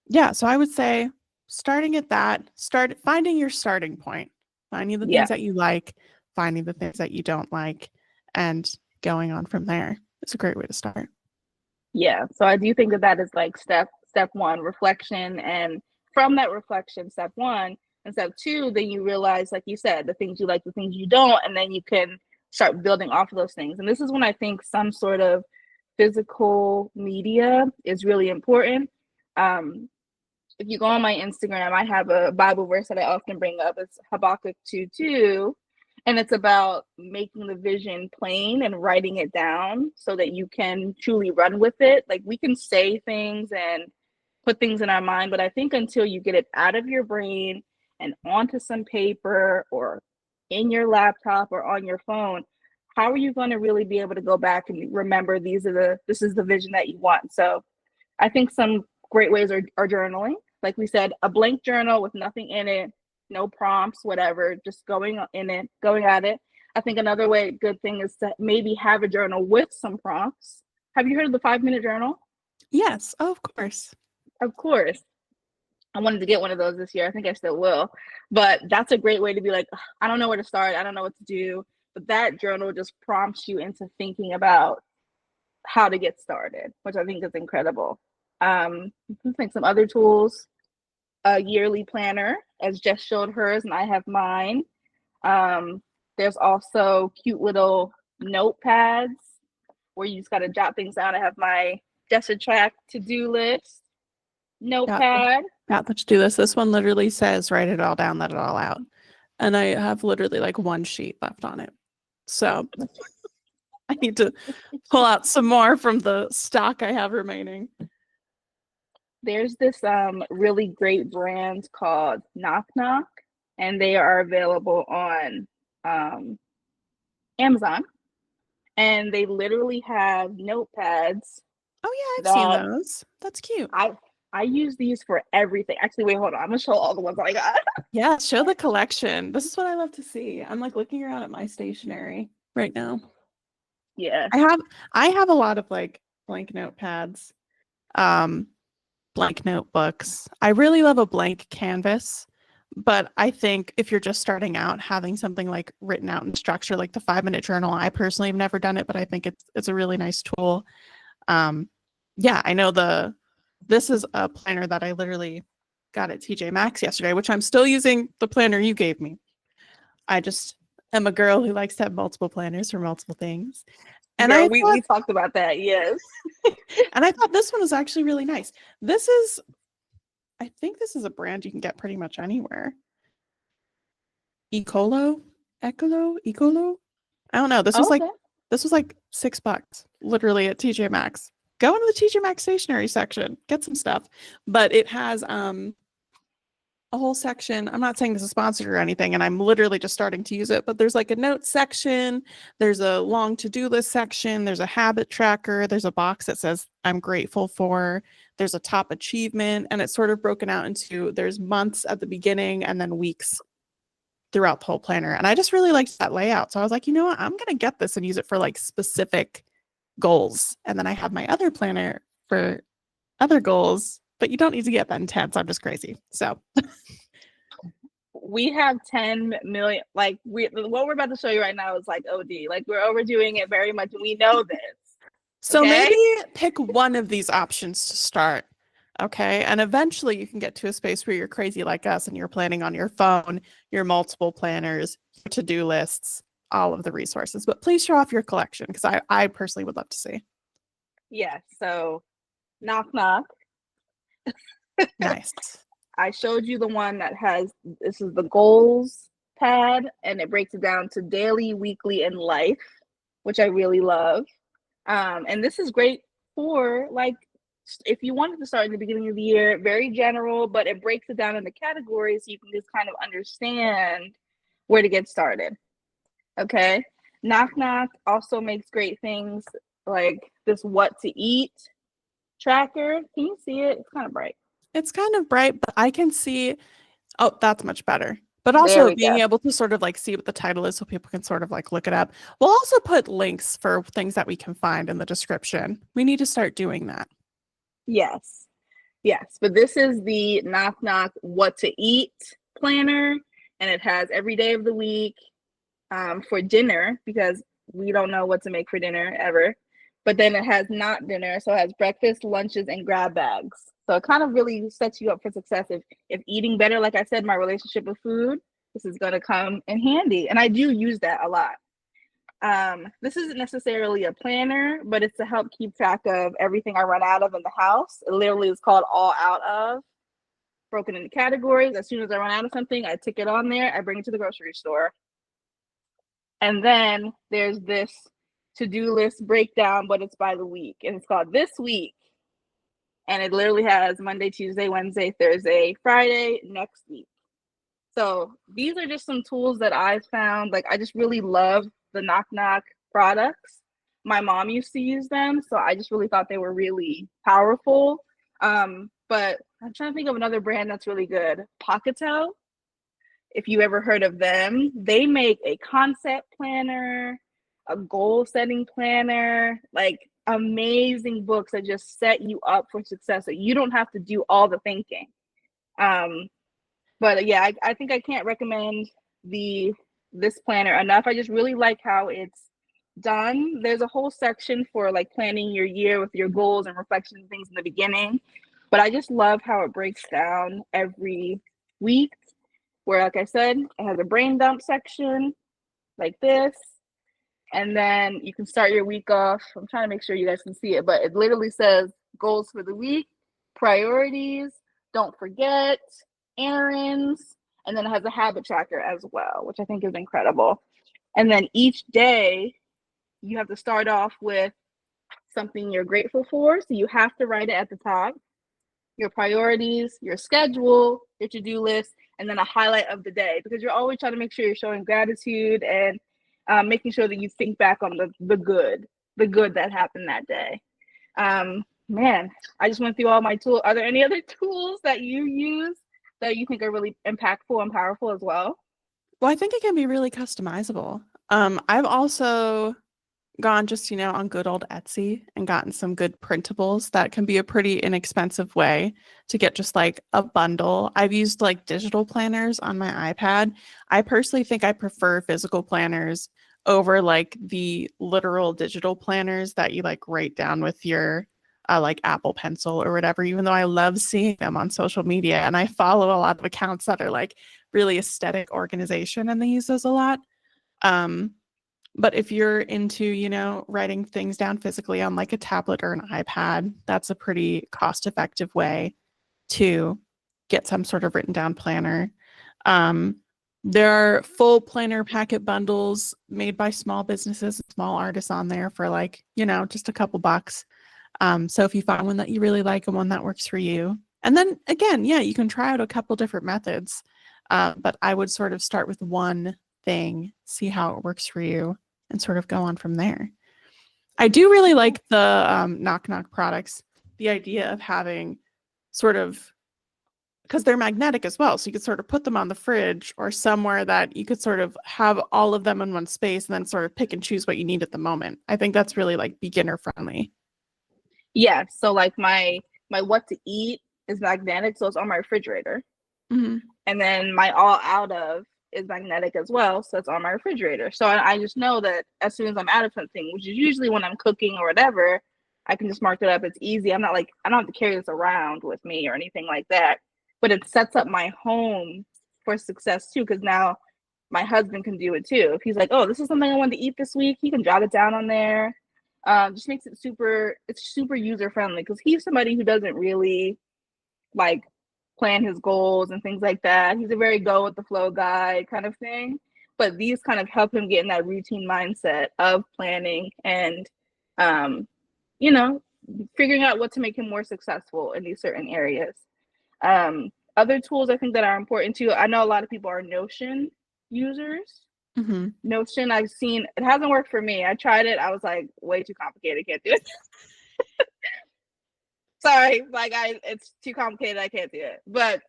yeah, so I would say starting at that, start finding your starting point, finding the Yeah. things that you like, finding the things that you don't like, and going on from there. It's a great way to start. Yeah. So I do think that that is like step one, reflection, and from that reflection, step one and step two, then you realize, like you said, the things you like, the things you don't, and then you can start building off of those things. And this is when I think some sort of physical media is really important. If you go on my Instagram, I have a Bible verse that I often bring up. It's Habakkuk 2:2. And it's about making the vision plain and writing it down so that you can truly run with it. Like we can say things and put things in our mind, but I think until you get it out of your brain and onto some paper or in your laptop or on your phone, how are you going to really be able to go back and remember this is the vision that you want? So I think some great ways are journaling. Like we said, a blank journal with nothing in it, no prompts, whatever, just going in it, going at it. I think another good thing is to maybe have a journal with some prompts. Have you heard of the 5 minute journal? Yes, oh, of course. Of course. I wanted to get one of those this year. I think I still will. But that's a great way to be like, I don't know where to start. I don't know what to do. But that journal just prompts you into thinking about how to get started, which I think is incredible. I think some other tools, a yearly planner, as Jess showed hers, and I have mine. There's also cute little notepads where you just got to jot things down. I have my Jess Track to-do list Got the, notepad. got the to-do list. This one literally says write it all down, let it all out. And I have literally like one sheet left on it. So I need to pull out some more from the stock I have remaining. There's this really great brand called Knock Knock, and they are available on Amazon. And they literally have notepads Oh yeah, I've seen that those. That's cute. I use these for everything. Actually, wait, hold on. I'm gonna show all the ones I got. Yeah, show the collection. This is what I love to see. I'm like looking around at my stationery right now. Yeah. I have a lot of like blank notepads, um, blank notebooks. I really love a blank canvas, but I think if you're just starting out, having something like written out in structure, like the 5 minute journal, I personally have never done it, but I think it's a really nice tool. Yeah, I know this is a planner that I literally got at TJ Maxx yesterday, which I'm still using the planner you gave me. I just am a girl who likes to have multiple planners for multiple things. And Girl, I we thought talked about that. Yes. and I thought this one was actually really nice. This is I think this is a brand you can get pretty much anywhere. Ecolo. I don't know. Oh, okay. This was like $6 literally at TJ Maxx. Go into the TJ Maxx stationery section, get some stuff. But it has a whole section. I'm not saying this is sponsored or anything, and I'm literally just starting to use it, but there's like a notes section, there's a long to-do list section, there's a habit tracker, there's a box that says I'm grateful for, there's a top achievement, and it's sort of broken out into there's months at the beginning and then weeks throughout the whole planner. And I just really liked that layout. So I was like, you know what? I'm going to get this and use it for like specific goals. And then I have my other planner for other goals, but you don't need to get that intense. I'm just crazy. So We have 10 million. Like what we're about to show you right now is like OD. Like we're overdoing it very much. We know this. So okay? maybe pick one of these options to start. Okay. And eventually you can get to a space where you're crazy like us and you're planning on your phone, your multiple planners, your to-do lists, all of the resources. But please show off your collection because I personally would love to see. Yeah. So knock knock. Nice. I showed you the one that has this is the goals pad, and it breaks it down to daily, weekly, and life, which I really love. And this is great for like if you wanted to start in the beginning of the year, very general, but it breaks it down into categories so you can just kind of understand where to get started. Okay. Knock Knock also makes great things like this what to eat tracker. Can you see it? It's kind of bright. It's kind of bright, but I can see, oh, that's much better. But There also we being go. able to sort of like see what the title is so people can sort of like look it up. We'll also put links for things that we can find in the description. We need to start doing that. Yes. Yes. But this is the Knock Knock What to Eat planner. And it has every day of the week for dinner because we don't know what to make for dinner ever. But then it has not dinner. So it has breakfast, lunches, and grab bags. So it kind of really sets you up for success. If eating better, like I said, my relationship with food, this is going to come in handy. And I do use that a lot. This isn't necessarily a planner, but it's to help keep track of everything I run out of in the house. It literally is called All Out Of, broken into categories. As soon as I run out of something, I tick it on there, I bring it to the grocery store. And then there's this to-do list breakdown, but it's by the week. And it's called This Week. And it literally has Monday, Tuesday, Wednesday, Thursday, Friday, next week. So these are just some tools that I found. Like, I just really love the Knock Knock products. My mom used to use them, so I just really thought they were really powerful. But I'm trying to think of another brand that's really good. Pocketel, if you ever heard of them, they make a concept planner, a goal setting planner, like amazing books that just set you up for success. So you don't have to do all the thinking. But yeah, I think I can't recommend this planner enough. I just really like how it's done. There's a whole section for like planning your year with your goals and reflections and things in the beginning. But I just love how it breaks down every week. Where, like I said, it has a brain dump section like this. And then you can start your week off. I'm trying to make sure you guys can see it, but it literally says goals for the week, priorities, don't forget, errands, and then it has a habit tracker as well, which I think is incredible. And then each day you have to start off with something you're grateful for. So you have to write it at the top, your priorities, your schedule, your to-do list, and then a highlight of the day, because you're always trying to make sure you're showing gratitude and making sure that you think back on the good that happened that day. Man, I just went through all my tools. Are there any other tools that you use that you think are really impactful and powerful as well? Well, I think it can be really customizable. I've also gone just, on good old Etsy and gotten some good printables that can be a pretty inexpensive way to get just like a bundle. I've used like digital planners on my iPad. I personally think I prefer physical planners over like the literal digital planners that you like write down with your like Apple Pencil or whatever, even though I love seeing them on social media. And I follow a lot of accounts that are like really aesthetic organization and they use those a lot. But if you're into, writing things down physically on like a tablet or an iPad, that's a pretty cost-effective way to get some sort of written down planner. There are full planner packet bundles made by small businesses, small artists on there for like, just a couple bucks. So if you find one that you really like and one that works for you, and then again, yeah, you can try out a couple different methods. But I would sort of start with one thing, see how it works for you, and sort of go on from there. I do really like the Knock Knock products, the idea of having sort of, because they're magnetic as well, so you could sort of put them on the fridge or somewhere that you could sort of have all of them in one space and then sort of pick and choose what you need at the moment. I think that's really like beginner friendly. Yeah, so like my what to eat is magnetic, so it's on my refrigerator. Mm-hmm. And then my all out of is magnetic as well, so it's on my refrigerator. So I just know that as soon as I'm out of something, which is usually when I'm cooking or whatever, I can just mark it up. It's easy. I'm not like, I don't have to carry this around with me or anything like that. But it sets up my home for success too, because now my husband can do it too. If he's like, oh, this is something I want to eat this week, he can jot it down on there. Just makes it super user friendly, because he's somebody who doesn't really like plan his goals and things like that. He's a very go with the flow guy kind of thing. But these kind of help him get in that routine mindset of planning and, you know, figuring out what to make him more successful in these certain areas. Other tools I think that are important too. I know a lot of people are Notion users. Mm-hmm. Notion, I've seen, it hasn't worked for me. I tried it. I was like, way too complicated. Can't do it. Sorry, it's too complicated. I can't do it. But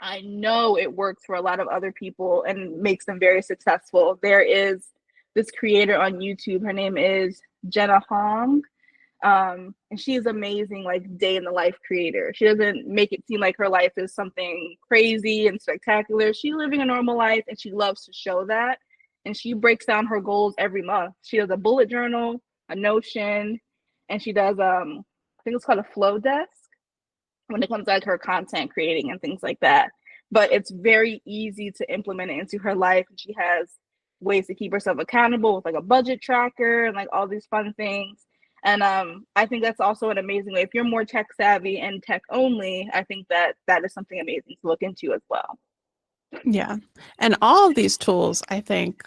I know it works for a lot of other people and makes them very successful. There is this creator on YouTube. Her name is Jenna Hong. And she is amazing, like day in the life creator. She doesn't make it seem like her life is something crazy and spectacular. She's living a normal life and she loves to show that. And she breaks down her goals every month. She does a bullet journal, a Notion, and she does I think it's called a flow desk when it comes to like her content creating and things like that. But it's very easy to implement it into her life. And she has ways to keep herself accountable with like a budget tracker and like all these fun things. And I think that's also an amazing way. If you're more tech savvy and tech only, I think that that is something amazing to look into as well. Yeah. And all of these tools, I think,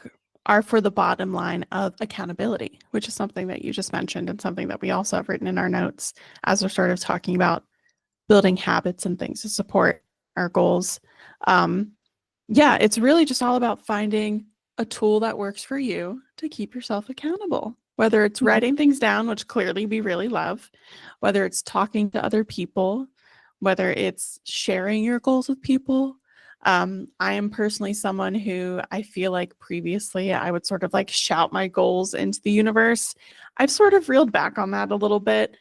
are for the bottom line of accountability, which is something that you just mentioned and something that we also have written in our notes as we're sort of talking about building habits and things to support our goals. Yeah, it's really just all about finding a tool that works for you to keep yourself accountable, whether it's writing things down, which clearly we really love, whether it's talking to other people, whether it's sharing your goals with people. I am personally someone who I feel like previously I would sort of like shout my goals into the universe. I've sort of reeled back on that a little bit.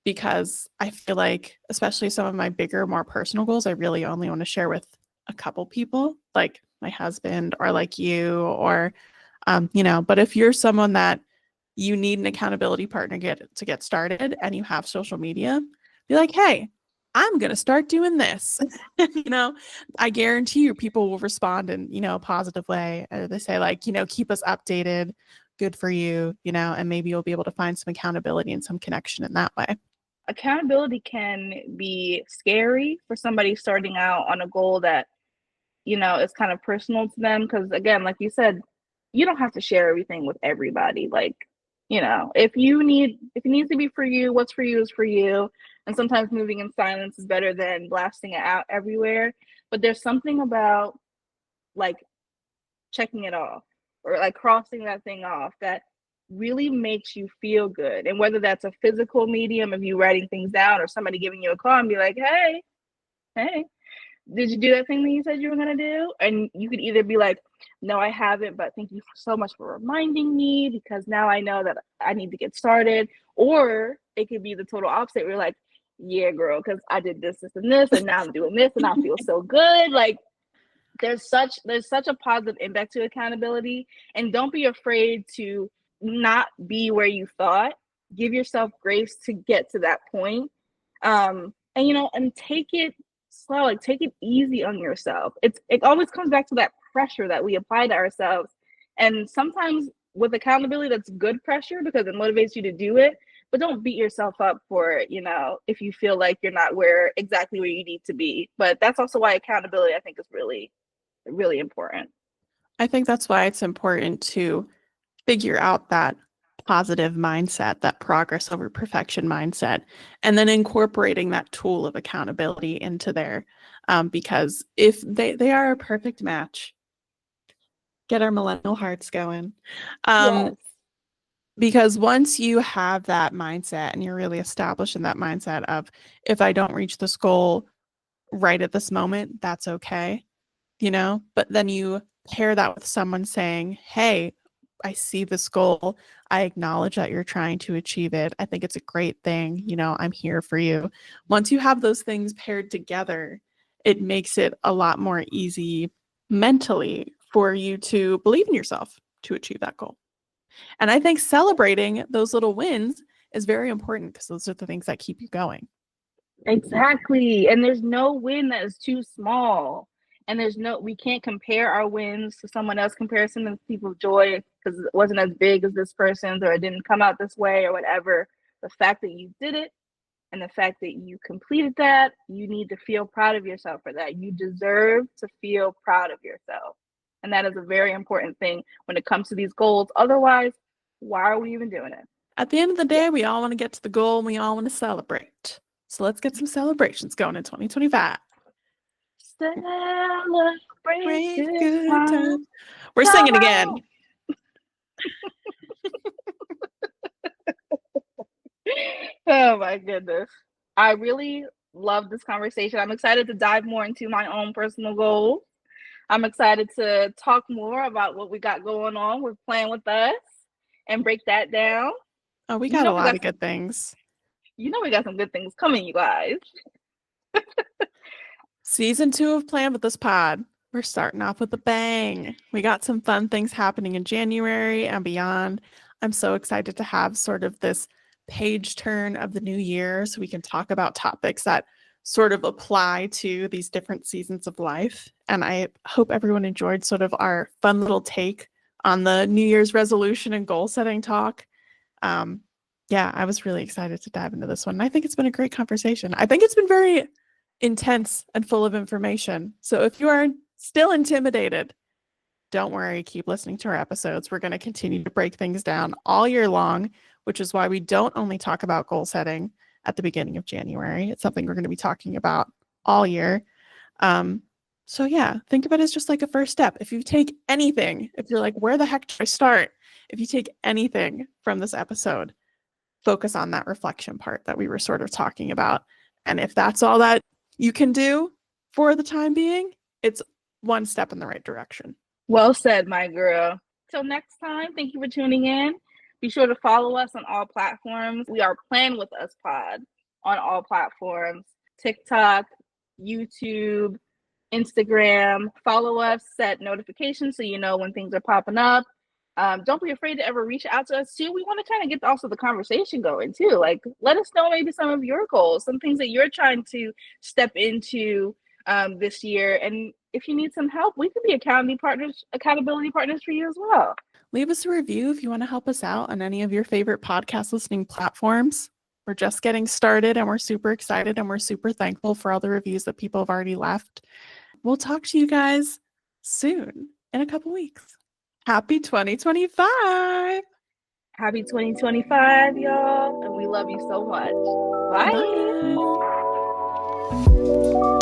Because I feel like, especially some of my bigger, more personal goals, I really only want to share with a couple people, like my husband or like you, or, but if you're someone that you need an accountability partner to get started and you have social media, be like, hey, I'm going to start doing this. I guarantee you people will respond in, a positive way. Or they say like, keep us updated. Good for you, and maybe you'll be able to find some accountability and some connection in that way. Accountability can be scary for somebody starting out on a goal that is kind of personal to them, because again, like you said, you don't have to share everything with everybody. Like, if it needs to be for you, what's for you is for you. And sometimes moving in silence is better than blasting it out everywhere. But there's something about like checking it off or like crossing that thing off that really makes you feel good. And whether that's a physical medium of you writing things down or somebody giving you a call and be like, hey, did you do that thing that you said you were going to do? And you could either be like, no, I haven't, but thank you so much for reminding me, because now I know that I need to get started. Or it could be the total opposite. We're like, yeah, girl, because I did this, and this, and now I'm doing this, and I feel so good. Like, there's such a positive impact to accountability. And don't be afraid to not be where you thought. Give yourself grace to get to that point. And take it slow, like take it easy on yourself. It always comes back to that pressure that we apply to ourselves. And sometimes with accountability, that's good pressure because it motivates you to do it. But don't beat yourself up for it, if you feel like you're not exactly where you need to be. But that's also why accountability, I think, is really, really important. I think that's why it's important to figure out that positive mindset, that progress over perfection mindset, and then incorporating that tool of accountability into there. Because if they are a perfect match, get our millennial hearts going. Yes. Because once you have that mindset and you're really established in that mindset of, if I don't reach this goal right at this moment, that's okay, but then you pair that with someone saying, hey, I see this goal. I acknowledge that you're trying to achieve it. I think it's a great thing. I'm here for you. Once you have those things paired together, it makes it a lot more easy mentally for you to believe in yourself to achieve that goal. And I think celebrating those little wins is very important because those are the things that keep you going. Exactly. And there's no win that is too small. And we can't compare our wins to someone else comparison of people's joy because it wasn't as big as this person's, or it didn't come out this way or whatever. The fact that you did it and the fact that you completed that, you need to feel proud of yourself for that. You deserve to feel proud of yourself. And that is a very important thing when it comes to these goals. Otherwise, why are we even doing it? At the end of the day, we all want to get to the goal and we all want to celebrate. So let's get some celebrations going in 2025. Celebrate Great this good time. time. We're Come singing on. again. Oh my goodness. I really love this conversation. I'm excited to dive more into my own personal goals. I'm excited to talk more about what we got going on with Plan With Us and break that down. Oh, we You got know a we lot got of good things. You know we got some good things coming, you guys. Season 2 of Plan With This Pod. We're starting off with a bang. We got some fun things happening in January and beyond. I'm so excited to have sort of this page turn of the new year so we can talk about topics that sort of apply to these different seasons of life. And I hope everyone enjoyed sort of our fun little take on the New Year's resolution and goal setting talk. Yeah, I was really excited to dive into this one. And I think it's been a great conversation. I think it's been very intense and full of information. So if you are still intimidated, don't worry, keep listening to our episodes. We're going to continue to break things down all year long, which is why we don't only talk about goal setting at the beginning of January. It's something we're going to be talking about all year. So yeah, think of it as just like a first step. If you take anything, if you're like, where the heck do I start? If you take anything from this episode, focus on that reflection part that we were sort of talking about. And if that's all that you can do for the time being, it's one step in the right direction. Well said, my girl. Till next time, thank you for tuning in. Be sure to follow us on all platforms. We are Plan With Us Pod on all platforms: TikTok, YouTube, Instagram. Follow us, set notifications so you know when things are popping up. Don't be afraid to ever reach out to us too. We want to kind of get also the conversation going too. Like, let us know maybe some of your goals, some things that you're trying to step into this year. And if you need some help, we can be accountability partners for you as well. Leave us a review if you want to help us out on any of your favorite podcast listening platforms. We're just getting started and we're super excited and we're super thankful for all the reviews that people have already left. We'll talk to you guys soon in a couple weeks. Happy 2025. Happy 2025, y'all. And we love you so much. Bye. Bye.